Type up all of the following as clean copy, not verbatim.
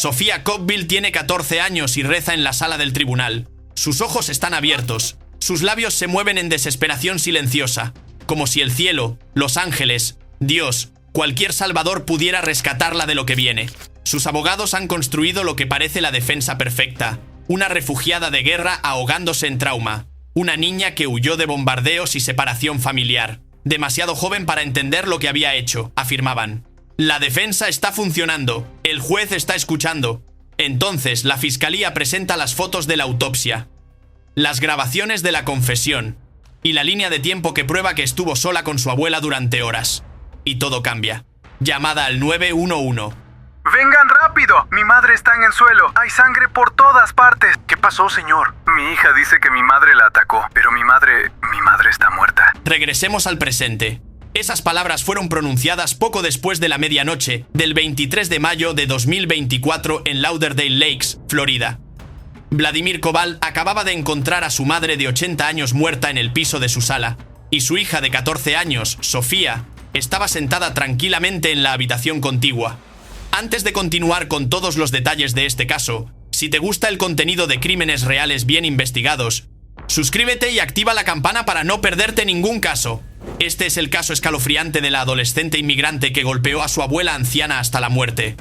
Sofía Cockbill tiene 14 años y reza en la sala del tribunal. Sus ojos están abiertos. Sus labios se mueven en desesperación silenciosa, como si el cielo, los ángeles, Dios, cualquier salvador pudiera rescatarla de lo que viene. Sus abogados han construido lo que parece la defensa perfecta. Una refugiada de guerra ahogándose en trauma. Una niña que huyó de bombardeos y separación familiar. Demasiado joven para entender lo que había hecho, afirmaban. La defensa está funcionando. El juez está escuchando. Entonces, la fiscalía presenta las fotos de la autopsia, las grabaciones de la confesión y la línea de tiempo que prueba que estuvo sola con su abuela durante horas. Y todo cambia. Llamada al 911. ¡Vengan rápido! Mi madre está en el suelo. Hay sangre por todas partes. ¿Qué pasó, señor? Mi hija dice que mi madre la atacó, pero mi madre está muerta. Regresemos al presente. Esas palabras fueron pronunciadas poco después de la medianoche del 23 de mayo de 2024 en Lauderdale Lakes, Florida. Vladimir Koval acababa de encontrar a su madre de 80 años muerta en el piso de su sala, y su hija de 14 años, Sofía, estaba sentada tranquilamente en la habitación contigua. Antes de continuar con todos los detalles de este caso, si te gusta el contenido de crímenes reales bien investigados, suscríbete y activa la campana para no perderte ningún caso. Este es el caso escalofriante de la adolescente inmigrante que golpeó a su abuela anciana hasta la muerte.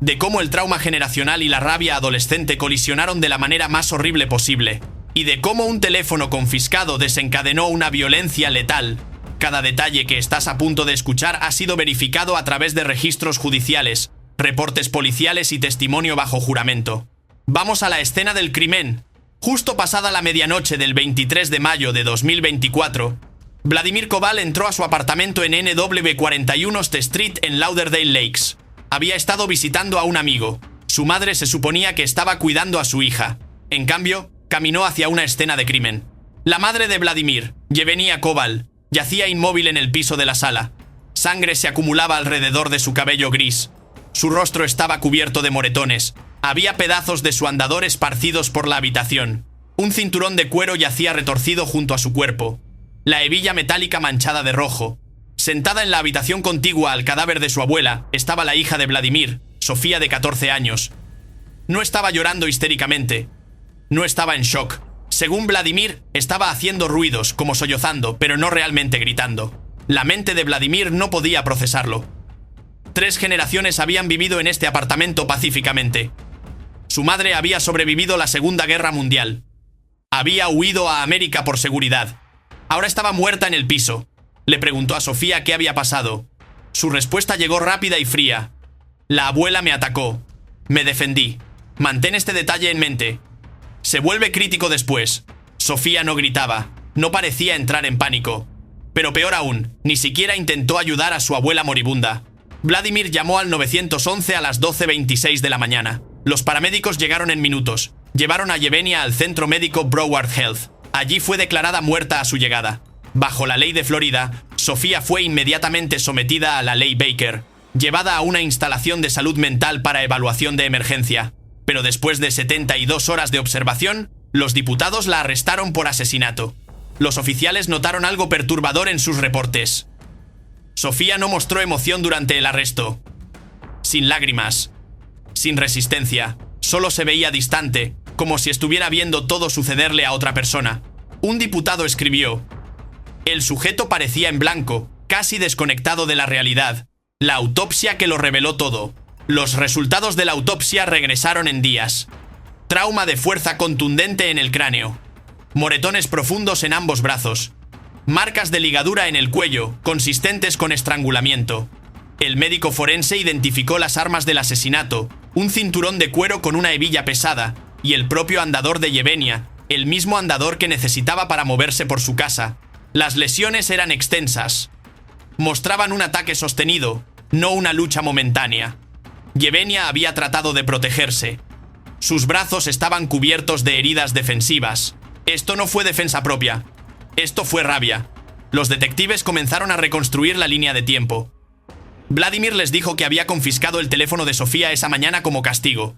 De cómo el trauma generacional y la rabia adolescente colisionaron de la manera más horrible posible, y de cómo un teléfono confiscado desencadenó una violencia letal. Cada detalle que estás a punto de escuchar ha sido verificado a través de registros judiciales, reportes policiales y testimonio bajo juramento. Vamos a la escena del crimen. Justo pasada la medianoche del 23 de mayo de 2024, Vladimir Koval entró a su apartamento en NW 41 St Street en Lauderdale Lakes. Había estado visitando a un amigo. Su madre se suponía que estaba cuidando a su hija. En cambio, caminó hacia una escena de crimen. La madre de Vladimir, Yevgenia Koval, yacía inmóvil en el piso de la sala. Sangre se acumulaba alrededor de su cabello gris. Su rostro estaba cubierto de moretones. Había pedazos de su andador esparcidos por la habitación. Un cinturón de cuero yacía retorcido junto a su cuerpo. La hebilla metálica manchada de rojo. Sentada en la habitación contigua al cadáver de su abuela estaba la hija de Vladimir, Sofía de 14 años. No estaba llorando histéricamente. No estaba en shock. Según Vladimir, estaba haciendo ruidos, como sollozando, pero no realmente gritando. La mente de Vladimir no podía procesarlo. 3 generaciones habían vivido en este apartamento pacíficamente. Su madre había sobrevivido la Segunda Guerra Mundial. Había huido a América por seguridad. Ahora estaba muerta en el piso. Le preguntó a Sofía qué había pasado. Su respuesta llegó rápida y fría. La abuela me atacó. Me defendí. Mantén este detalle en mente. Se vuelve crítico después. Sofía no gritaba. No parecía entrar en pánico. Pero peor aún, ni siquiera intentó ayudar a su abuela moribunda. Vladimir llamó al 911 a las 12:26 de la mañana. Los paramédicos llegaron en minutos. Llevaron a Yevgenia al centro médico Broward Health. Allí fue declarada muerta a su llegada. Bajo la ley de Florida, Sofía fue inmediatamente sometida a la ley Baker, llevada a una instalación de salud mental para evaluación de emergencia. Pero después de 72 horas de observación, los diputados la arrestaron por asesinato. Los oficiales notaron algo perturbador en sus reportes. Sofía no mostró emoción durante el arresto. Sin lágrimas. Sin resistencia. Solo se veía distante, como si estuviera viendo todo sucederle a otra persona. Un diputado escribió: el sujeto parecía en blanco, casi desconectado de la realidad. La autopsia que lo reveló todo. Los resultados de la autopsia regresaron en días. Trauma de fuerza contundente en el cráneo. Moretones profundos en ambos brazos. Marcas de ligadura en el cuello, consistentes con estrangulamiento. El médico forense identificó las armas del asesinato, un cinturón de cuero con una hebilla pesada, y el propio andador de Yevgenia, el mismo andador que necesitaba para moverse por su casa. Las lesiones eran extensas. Mostraban un ataque sostenido, no una lucha momentánea. Yevgenia había tratado de protegerse. Sus brazos estaban cubiertos de heridas defensivas. Esto no fue defensa propia. Esto fue rabia. Los detectives comenzaron a reconstruir la línea de tiempo. Vladimir les dijo que había confiscado el teléfono de Sofía esa mañana como castigo.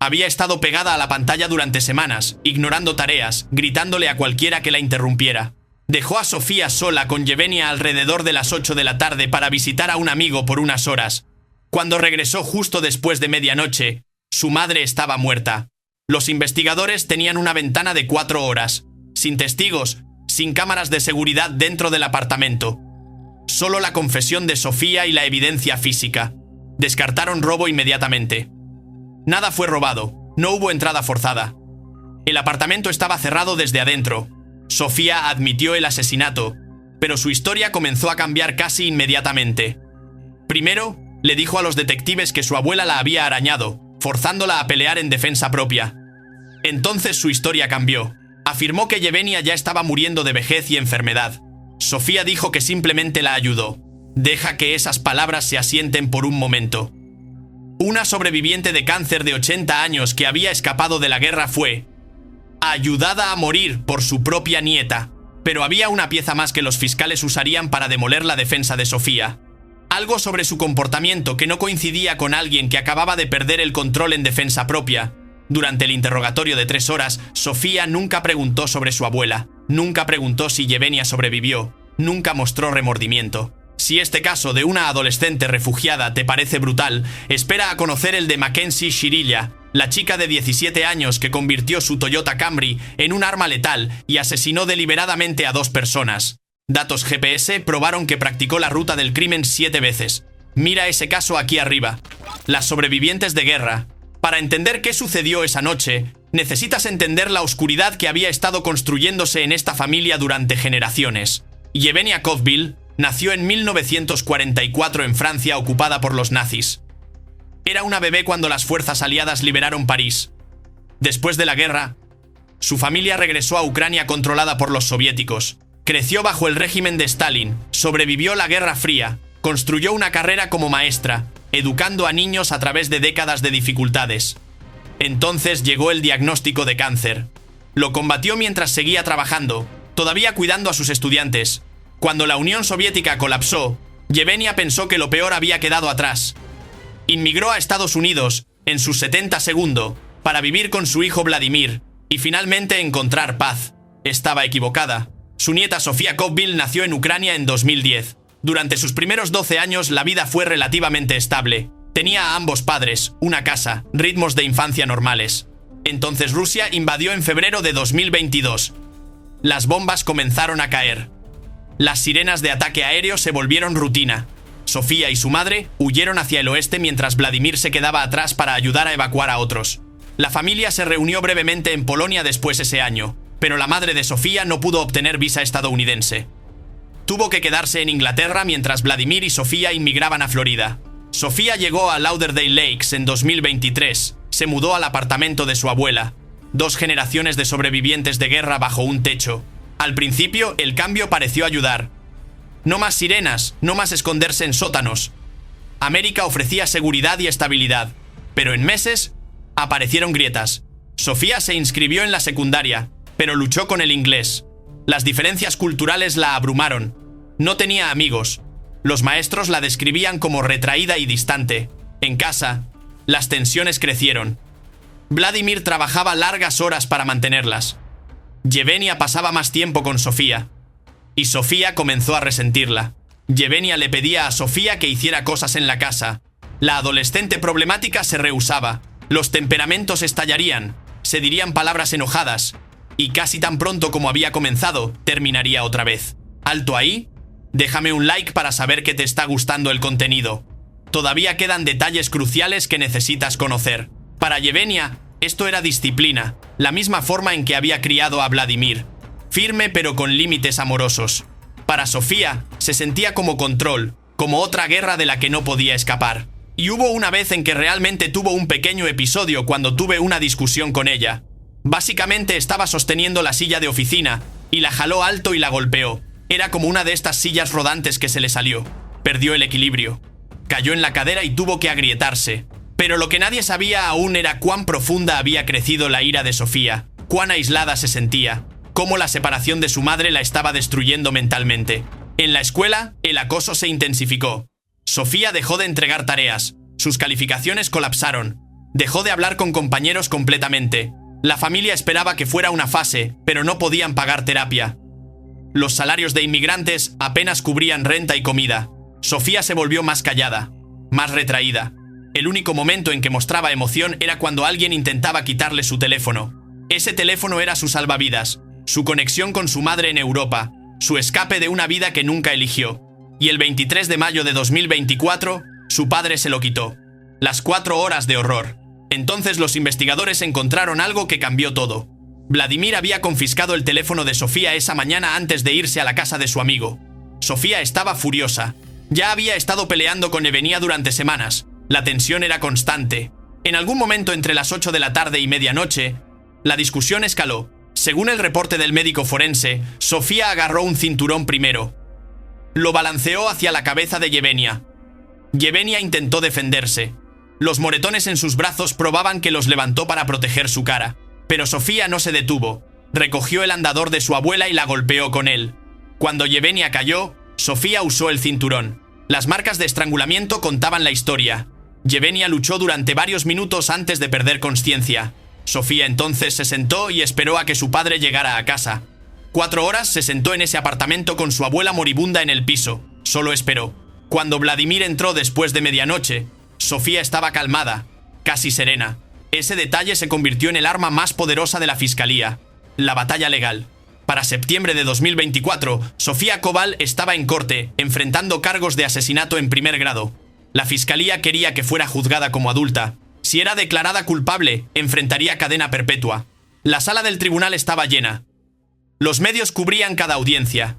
Había estado pegada a la pantalla durante semanas, ignorando tareas, gritándole a cualquiera que la interrumpiera. Dejó a Sofía sola con Yevgenia alrededor de las 8 de la tarde para visitar a un amigo por unas horas. Cuando regresó justo después de medianoche, Su madre estaba muerta. Los investigadores tenían una ventana de 4 horas, sin testigos, sin cámaras de seguridad dentro del apartamento. Solo la confesión de Sofía y la evidencia física. Descartaron robo inmediatamente. Nada fue robado, no hubo entrada forzada. El apartamento estaba cerrado desde adentro. Sofía admitió el asesinato, pero su historia comenzó a cambiar casi inmediatamente. Primero, le dijo a los detectives que su abuela la había arañado, forzándola a pelear en defensa propia. Entonces su historia cambió. Afirmó que Yevenia ya estaba muriendo de vejez y enfermedad. Sofía dijo que simplemente la ayudó. Deja que esas palabras se asienten por un momento. Una sobreviviente de cáncer de 80 años que había escapado de la guerra fue ayudada a morir por su propia nieta. Pero había una pieza más que los fiscales usarían para demoler la defensa de Sofía. Algo sobre su comportamiento que no coincidía con alguien que acababa de perder el control en defensa propia. Durante el interrogatorio de 3 horas, Sofía nunca preguntó sobre su abuela, nunca preguntó si Yevenia sobrevivió, nunca mostró remordimiento. Si este caso de una adolescente refugiada te parece brutal, espera a conocer el de Mackenzie Shirilla, la chica de 17 años que convirtió su Toyota Camry en un arma letal y asesinó deliberadamente a 2 personas. Datos GPS probaron que practicó la ruta del crimen 7 veces. Mira ese caso aquí arriba. Las sobrevivientes de guerra. Para entender qué sucedió esa noche, necesitas entender la oscuridad que había estado construyéndose en esta familia durante generaciones. Yevenia Kovbil nació en 1944 en Francia ocupada por los nazis. Era una bebé cuando las fuerzas aliadas liberaron París. Después de la guerra, su familia regresó a Ucrania controlada por los soviéticos. Creció bajo el régimen de Stalin, sobrevivió la Guerra Fría, construyó una carrera como maestra, educando a niños a través de décadas de dificultades. Entonces llegó el diagnóstico de cáncer. Lo combatió mientras seguía trabajando, todavía cuidando a sus estudiantes. Cuando la Unión Soviética colapsó, Yevenia pensó que lo peor había quedado atrás. Inmigró a Estados Unidos, en sus 70 segundos, para vivir con su hijo Vladimir, y finalmente encontrar paz. Estaba equivocada. Su nieta Sofía Kovbil nació en Ucrania en 2010. Durante sus primeros 12 años la vida fue relativamente estable. Tenía a ambos padres, una casa, ritmos de infancia normales. Entonces Rusia invadió en febrero de 2022. Las bombas comenzaron a caer. Las sirenas de ataque aéreo se volvieron rutina. Sofía y su madre huyeron hacia el oeste mientras Vladimir se quedaba atrás para ayudar a evacuar a otros. La familia se reunió brevemente en Polonia después ese año, pero la madre de Sofía no pudo obtener visa estadounidense. Tuvo que quedarse en Inglaterra mientras Vladimir y Sofía inmigraban a Florida. Sofía llegó a Lauderdale Lakes en 2023. Se mudó al apartamento de su abuela. 2 generaciones de sobrevivientes de guerra bajo un techo. Al principio, el cambio pareció ayudar. No más sirenas, no más esconderse en sótanos. América ofrecía seguridad y estabilidad, pero en meses aparecieron grietas. Sofía se inscribió en la secundaria, pero luchó con el inglés. Las diferencias culturales la abrumaron. No tenía amigos. Los maestros la describían como retraída y distante. En casa, las tensiones crecieron. Vladimir trabajaba largas horas para mantenerlas. Yevenia pasaba más tiempo con Sofía. Y Sofía comenzó a resentirla. Yevenia le pedía a Sofía que hiciera cosas en la casa. La adolescente problemática se rehusaba. Los temperamentos estallarían. Se dirían palabras enojadas. Y casi tan pronto como había comenzado, terminaría otra vez. ¿Alto ahí? Déjame un like para saber que te está gustando el contenido. Todavía quedan detalles cruciales que necesitas conocer. Para Yevenia, esto era disciplina, la misma forma en que había criado a Vladimir. Firme pero con límites amorosos. Para Sofía, se sentía como control, como otra guerra de la que no podía escapar. Y hubo una vez en que realmente tuvo un pequeño episodio cuando tuve una discusión con ella. Básicamente estaba sosteniendo la silla de oficina, y la jaló alto y la golpeó. Era como una de estas sillas rodantes que se le salió. Perdió el equilibrio. Cayó en la cadera y tuvo que agrietarse. Pero lo que nadie sabía aún era cuán profunda había crecido la ira de Sofía, cuán aislada se sentía, cómo la separación de su madre la estaba destruyendo mentalmente. En la escuela, el acoso se intensificó. Sofía dejó de entregar tareas, sus calificaciones colapsaron, dejó de hablar con compañeros completamente. La familia esperaba que fuera una fase, pero no podían pagar terapia. Los salarios de inmigrantes apenas cubrían renta y comida. Sofía se volvió más callada, más retraída. El único momento en que mostraba emoción era cuando alguien intentaba quitarle su teléfono. Ese teléfono era su salvavidas, su conexión con su madre en Europa, su escape de una vida que nunca eligió. Y el 23 de mayo de 2024, su padre se lo quitó. Las 4 horas de horror. Entonces los investigadores encontraron algo que cambió todo. Vladimir había confiscado el teléfono de Sofía esa mañana antes de irse a la casa de su amigo. Sofía estaba furiosa. Ya había estado peleando con Evenia durante semanas. La tensión era constante. En algún momento entre las 8 de la tarde y medianoche, la discusión escaló. Según el reporte del médico forense, Sofía agarró un cinturón primero. Lo balanceó hacia la cabeza de Yevenia. Yevenia intentó defenderse. Los moretones en sus brazos probaban que los levantó para proteger su cara. Pero Sofía no se detuvo. Recogió el andador de su abuela y la golpeó con él. Cuando Yevenia cayó, Sofía usó el cinturón. Las marcas de estrangulamiento contaban la historia. Yevenia luchó durante varios minutos antes de perder consciencia. Sofía entonces se sentó y esperó a que su padre llegara a casa. 4 horas se sentó en ese apartamento con su abuela moribunda en el piso. Solo esperó. Cuando Vladimir entró después de medianoche, Sofía estaba calmada, casi serena. Ese detalle se convirtió en el arma más poderosa de la fiscalía, la batalla legal. Para septiembre de 2024, Sofía Koval estaba en corte, enfrentando cargos de asesinato en primer grado. La fiscalía quería que fuera juzgada como adulta. Si era declarada culpable, enfrentaría cadena perpetua. La sala del tribunal estaba llena. Los medios cubrían cada audiencia.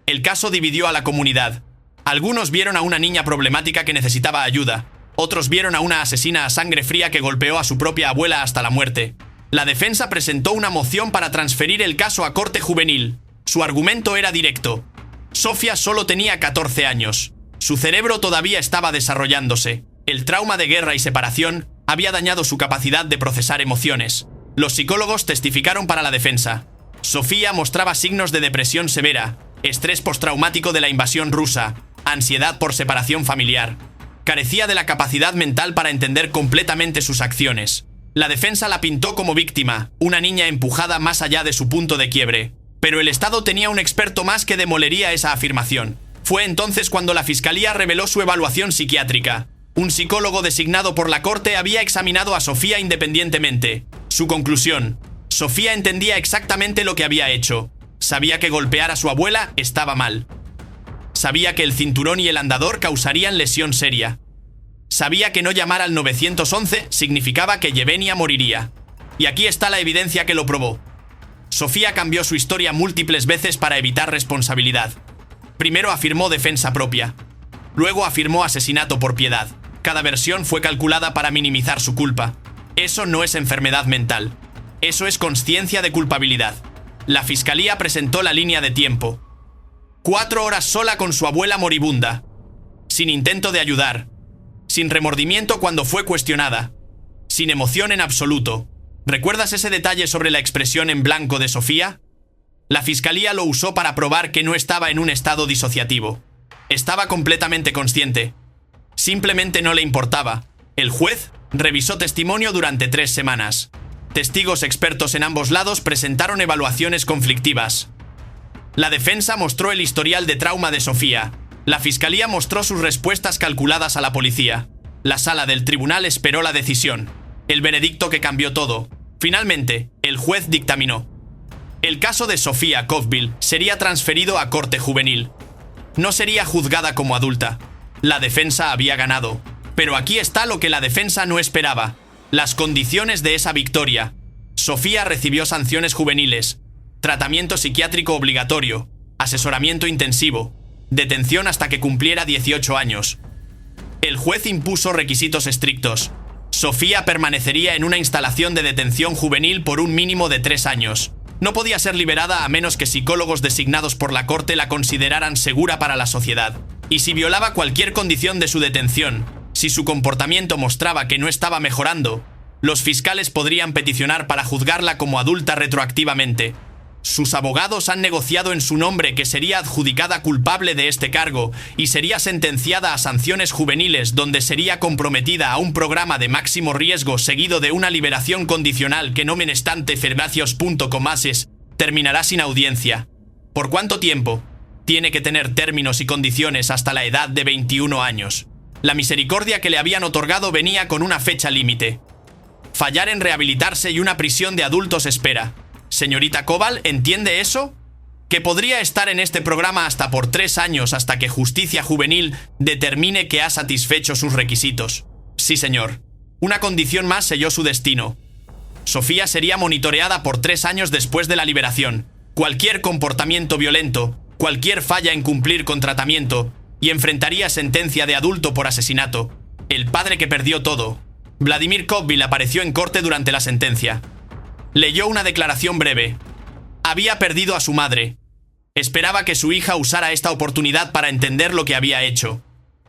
El caso dividió a la comunidad. Algunos vieron a una niña problemática que necesitaba ayuda. Otros vieron a una asesina a sangre fría que golpeó a su propia abuela hasta la muerte. La defensa presentó una moción para transferir el caso a corte juvenil. Su argumento era directo. Sofía solo tenía 14 años. Su cerebro todavía estaba desarrollándose. El trauma de guerra y separación había dañado su capacidad de procesar emociones. Los psicólogos testificaron para la defensa. Sofía mostraba signos de depresión severa, estrés postraumático de la invasión rusa, ansiedad por separación familiar. Carecía de la capacidad mental para entender completamente sus acciones. La defensa la pintó como víctima, una niña empujada más allá de su punto de quiebre. Pero el Estado tenía un experto más que demolería esa afirmación. Fue entonces cuando la fiscalía reveló su evaluación psiquiátrica. Un psicólogo designado por la corte había examinado a Sofía independientemente. Su conclusión: Sofía entendía exactamente lo que había hecho. Sabía que golpear a su abuela estaba mal. Sabía que el cinturón y el andador causarían lesión seria. Sabía que no llamar al 911 significaba que Yevenia moriría. Y aquí está la evidencia que lo probó. Sofía cambió su historia múltiples veces para evitar responsabilidad. Primero afirmó defensa propia. Luego afirmó asesinato por piedad. Cada versión fue calculada para minimizar su culpa. Eso no es enfermedad mental. Eso es consciencia de culpabilidad. La fiscalía presentó la línea de tiempo. 4 horas sola con su abuela moribunda. Sin intento de ayudar. Sin remordimiento cuando fue cuestionada. Sin emoción en absoluto. ¿Recuerdas ese detalle sobre la expresión en blanco de Sofía? La fiscalía lo usó para probar que no estaba en un estado disociativo. Estaba completamente consciente. Simplemente no le importaba. El juez revisó testimonio durante 3 semanas. Testigos expertos en ambos lados presentaron evaluaciones conflictivas. La defensa mostró el historial de trauma de Sofía. La fiscalía mostró sus respuestas calculadas a la policía. La sala del tribunal esperó la decisión. El veredicto que cambió todo. Finalmente, el juez dictaminó. El caso de Sofía Koval sería transferido a corte juvenil. No sería juzgada como adulta. La defensa había ganado. Pero aquí está lo que la defensa no esperaba. Las condiciones de esa victoria. Sofía recibió sanciones juveniles, tratamiento psiquiátrico obligatorio, asesoramiento intensivo, detención hasta que cumpliera 18 años. El juez impuso requisitos estrictos. Sofía permanecería en una instalación de detención juvenil por un mínimo de 3 años. No podía ser liberada a menos que psicólogos designados por la corte la consideraran segura para la sociedad. Y si violaba cualquier condición de su detención, si su comportamiento mostraba que no estaba mejorando, los fiscales podrían peticionar para juzgarla como adulta retroactivamente. Sus abogados han negociado en su nombre que sería adjudicada culpable de este cargo y sería sentenciada a sanciones juveniles donde sería comprometida a un programa de máximo riesgo seguido de una liberación condicional que no menestante fervacios.comases terminará sin audiencia. ¿Por cuánto tiempo? Tiene que tener términos y condiciones hasta la edad de 21 años. La misericordia que le habían otorgado venía con una fecha límite. Fallar en rehabilitarse y una prisión de adultos espera. Señorita Koval, ¿entiende eso? Que podría estar en este programa hasta por 3 años hasta que Justicia Juvenil determine que ha satisfecho sus requisitos. Sí, señor. Una condición más selló su destino. Sofía sería monitoreada por 3 años después de la liberación. Cualquier comportamiento violento, cualquier falla en cumplir con tratamiento, y enfrentaría sentencia de adulto por asesinato. El padre que perdió todo. Vladimir Koval apareció en corte durante la sentencia. Leyó una declaración breve. Había perdido a su madre. Esperaba que su hija usara esta oportunidad para entender lo que había hecho.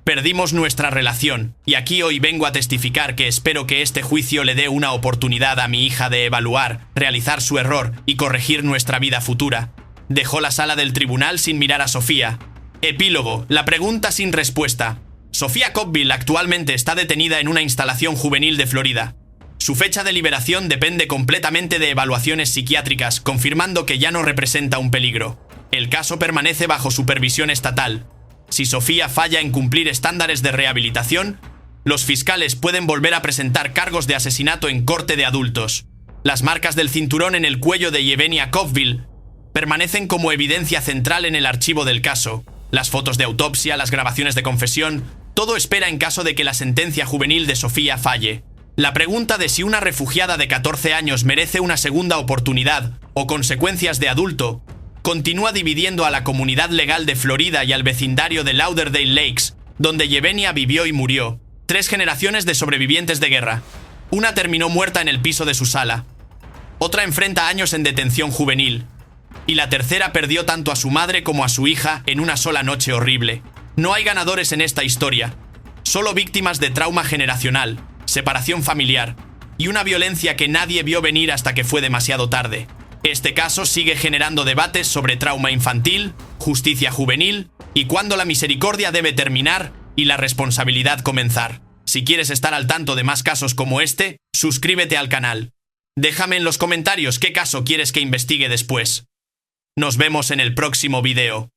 Perdimos nuestra relación, y aquí hoy vengo a testificar que espero que este juicio le dé una oportunidad a mi hija de evaluar, realizar su error y corregir nuestra vida futura. Dejó la sala del tribunal sin mirar a Sofía. Epílogo, la pregunta sin respuesta. Sofía Koval actualmente está detenida en una instalación juvenil de Florida. Su fecha de liberación depende completamente de evaluaciones psiquiátricas, confirmando que ya no representa un peligro. El caso permanece bajo supervisión estatal. Si Sofía falla en cumplir estándares de rehabilitación, los fiscales pueden volver a presentar cargos de asesinato en corte de adultos. Las marcas del cinturón en el cuello de Yevgenia Koval permanecen como evidencia central en el archivo del caso. Las fotos de autopsia, las grabaciones de confesión, todo espera en caso de que la sentencia juvenil de Sofía falle. La pregunta de si una refugiada de 14 años merece una segunda oportunidad o consecuencias de adulto continúa dividiendo a la comunidad legal de Florida y al vecindario de Lauderdale Lakes, donde Yevgenia vivió y murió. 3 generaciones de sobrevivientes de guerra. Una terminó muerta en el piso de su sala. Otra enfrenta años en detención juvenil. Y la tercera perdió tanto a su madre como a su hija en una sola noche horrible. No hay ganadores en esta historia. Solo víctimas de trauma generacional, separación familiar y una violencia que nadie vio venir hasta que fue demasiado tarde. Este caso sigue generando debates sobre trauma infantil, justicia juvenil y cuándo la misericordia debe terminar y la responsabilidad comenzar. Si quieres estar al tanto de más casos como este, suscríbete al canal. Déjame en los comentarios qué caso quieres que investigue después. Nos vemos en el próximo video.